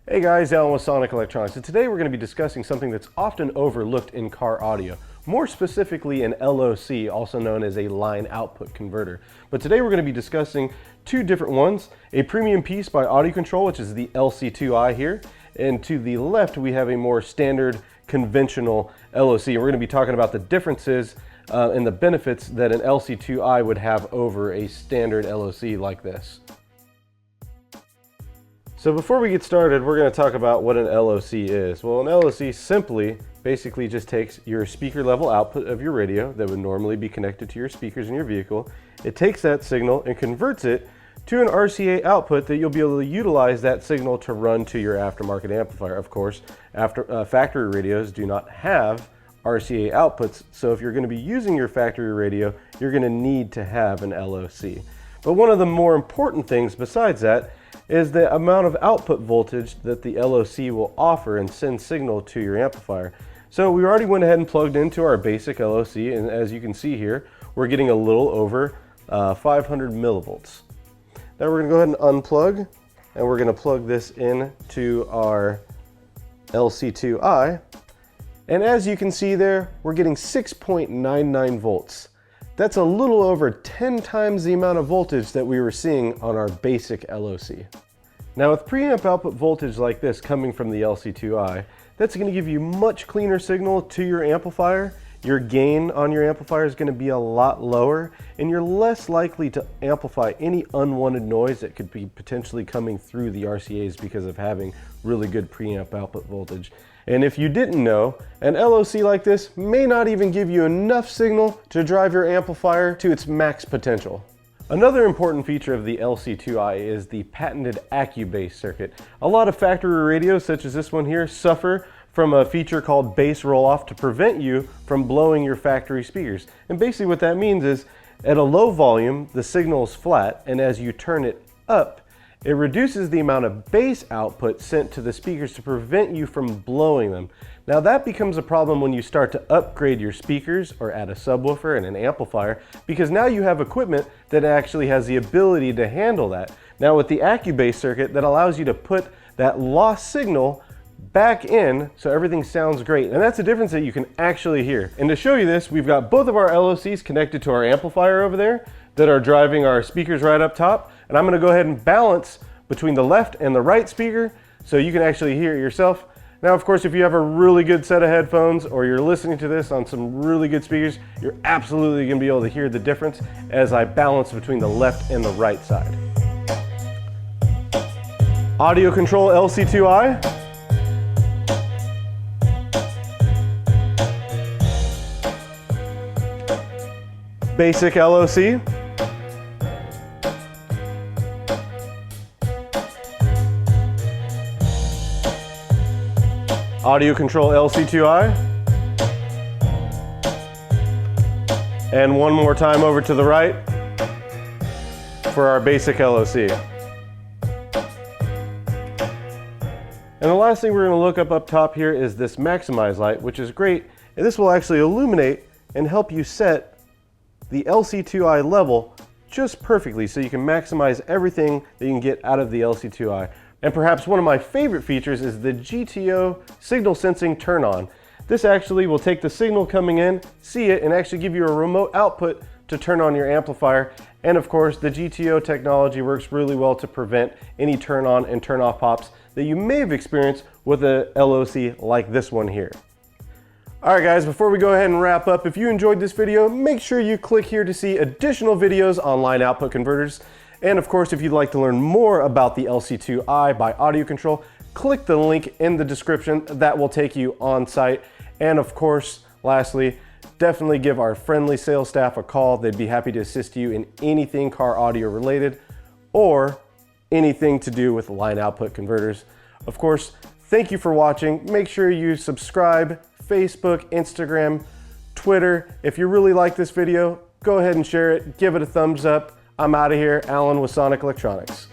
Hey guys, Alan with Electronix, and today we're going to be discussing something that's often overlooked in car audio, more specifically an LOC, also known as a line output converter. But today we're going to be discussing two different ones, a premium piece by AudioControl, which is the Llc2i here, and to the left we have a more standard conventional LOC. And we're going to be talking about the differences and the benefits that an Llc2i would have over a standard LOC like this. So before we get started, we're going to talk about what an LOC is. Well, an LOC simply basically just takes your speaker level output of your radio that would normally be connected to your speakers in your vehicle. It takes that signal and converts it to an RCA output that you'll be able to utilize that signal to run to your aftermarket amplifier. Of course, factory radios do not have RCA outputs, so if you're going to be using your factory radio, you're going to need to have an LOC. But one of the more important things besides that is the amount of output voltage that the LOC will offer and send signal to your amplifier. So we already went ahead and plugged into our basic LOC, and as you can see here, we're getting a little over 500 millivolts. Now we're going to go ahead and unplug, and we're going to plug this in to our Llc2i, and as you can see there, we're getting 6.99 volts. That's a little over 10 times the amount of voltage that we were seeing on our basic LOC. Now with preamp output voltage like this coming from the Llc2i, that's going to give you much cleaner signal to your amplifier. Your gain on your amplifier is going to be a lot lower, and you're less likely to amplify any unwanted noise that could be potentially coming through the RCAs because of having really good preamp output voltage. And if you didn't know, an LOC like this may not even give you enough signal to drive your amplifier to its max potential. Another important feature of the Llc2i is the patented Cubase circuit. A lot of factory radios, such as this one here, suffer from a feature called bass roll-off to prevent you from blowing your factory speakers. And basically what that means is, at a low volume, the signal is flat, and as you turn it up, it reduces the amount of bass output sent to the speakers to prevent you from blowing them. Now that becomes a problem when you start to upgrade your speakers or add a subwoofer and an amplifier, because now you have equipment that actually has the ability to handle that. Now with the Cubase circuit, that allows you to put that lost signal back in so everything sounds great, and that's a difference that you can actually hear. And to show you this, we've got both of our LOCs connected to our amplifier over there that are driving our speakers right up top, and I'm going to go ahead and balance between the left and the right speaker so you can actually hear it yourself. Now of course, if you have a really good set of headphones or you're listening to this on some really good speakers, you're absolutely going to be able to hear the difference as I balance between the left and the right side. AudioControl LC2i. Basic LOC. AudioControl LC2i. And one more time over to the right for our basic LOC. And the last thing we're going to look up top here is this maximize light, which is great, and this will actually illuminate and help you set the Llc2i level just perfectly so you can maximize everything that you can get out of the Llc2i. And perhaps one of my favorite features is the GTO signal sensing turn on. This actually will take the signal coming in, see it, and actually give you a remote output to turn on your amplifier. And of course, the GTO technology works really well to prevent any turn on and turn off pops that you may have experienced with a LOC like this one here. Alright guys, before we go ahead and wrap up, if you enjoyed this video, make sure you click here to see additional videos on line output converters. And of course, if you'd like to learn more about the Llc2i by AudioControl, click the link in the description. That will take you on site. And of course, lastly, definitely give our friendly sales staff a call. They'd be happy to assist you in anything car audio related or anything to do with line output converters. Of course, thank you for watching. Make sure you subscribe, Facebook, Instagram, Twitter. If you really like this video, go ahead and share it. Give it a thumbs up. I'm out of here. Alan with Electronix.